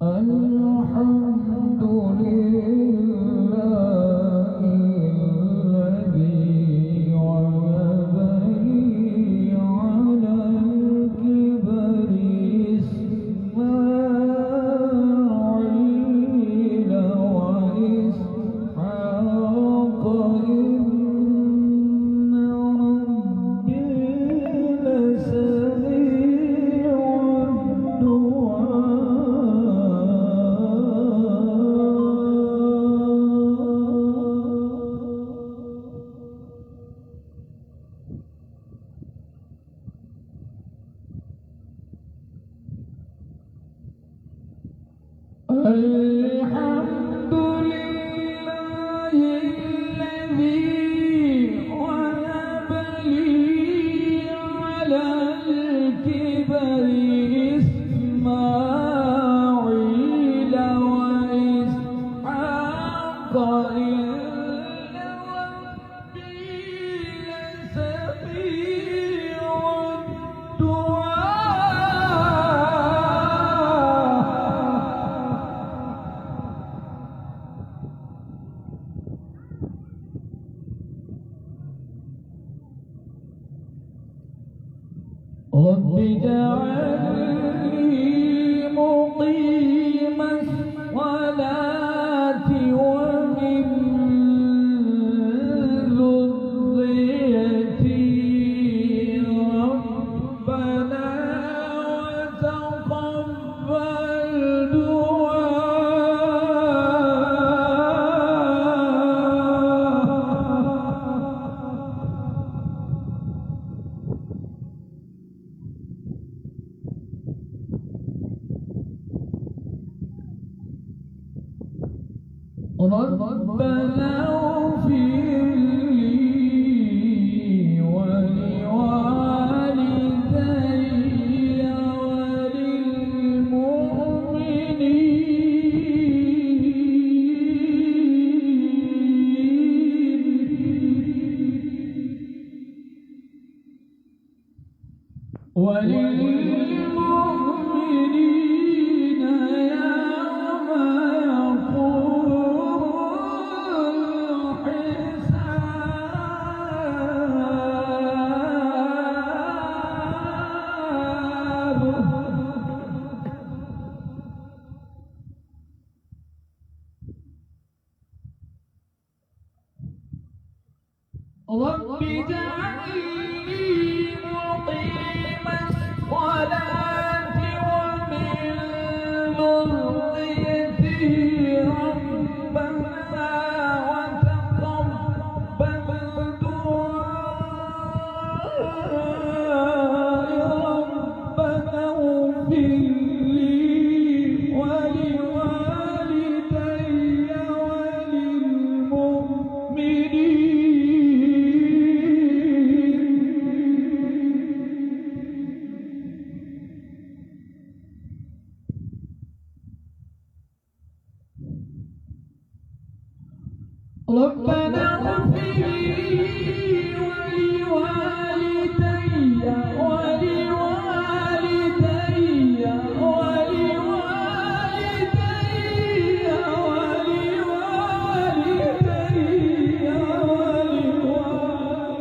الحمد لله الذي وهب لي على الكبر إسماعيل وإسحاق إن ربي لسميع الحمد لله الذي وهب لي على الكبر إسماعيل وإسحاق إن ربي لسميع رب اجعلني مقيم الصلاة ومن ذريتي ربنا وتقبل ربنا اغفر لي ولوالدي وللمؤمنين يوم يقوم الحساب رب اجعلني مقيم الصلاة ومن ذريتي ربنا وتقبل دعائي ربنا اغفر لي ولوالدي وللمؤمنين ربنا اغفر لي ولوالدي ولوالدي ولوالدي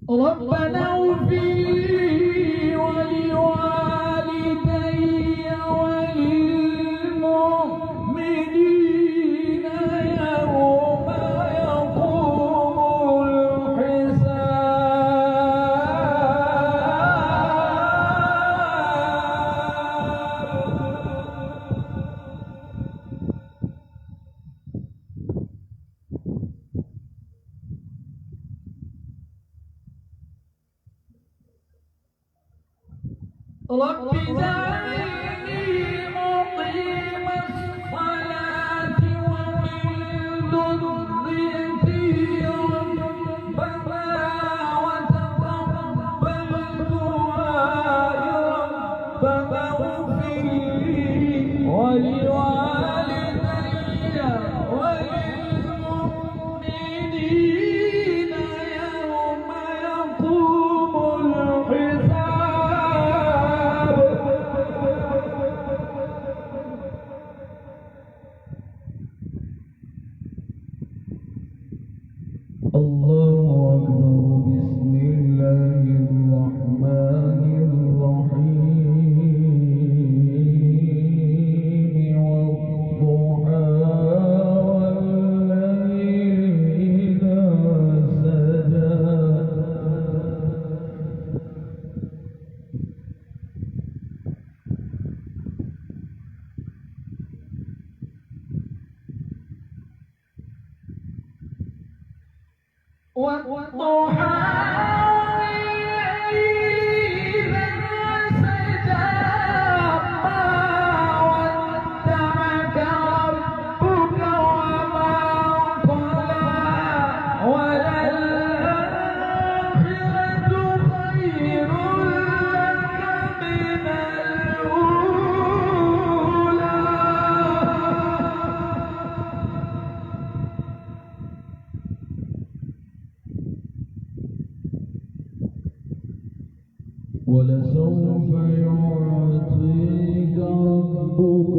ربنا اغفر لي ولوالدي وللمؤمنين يوم يقوم رب اجعلني مقيم الصلاة ومن ذريتي ربنا وتقبل دعائي ربنا اغفر لي ولوالدي والضحى إذا سجى ما ودعك ربك وما قلى وللآخرة خير لك من الأولى ولسوف يعطيك ربك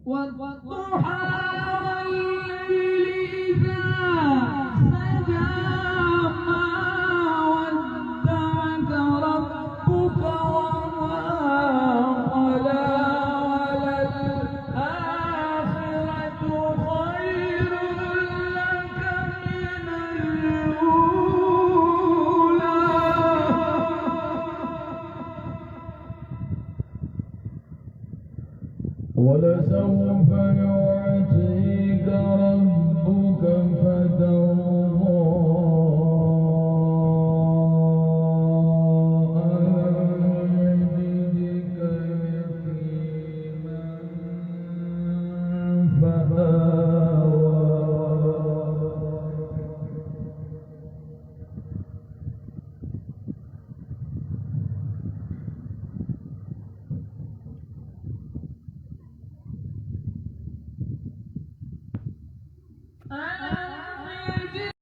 والضحى والليل إذا سجى ما ودعك ربك وما قلى وللآخرة خير لك من الأولى ولسوف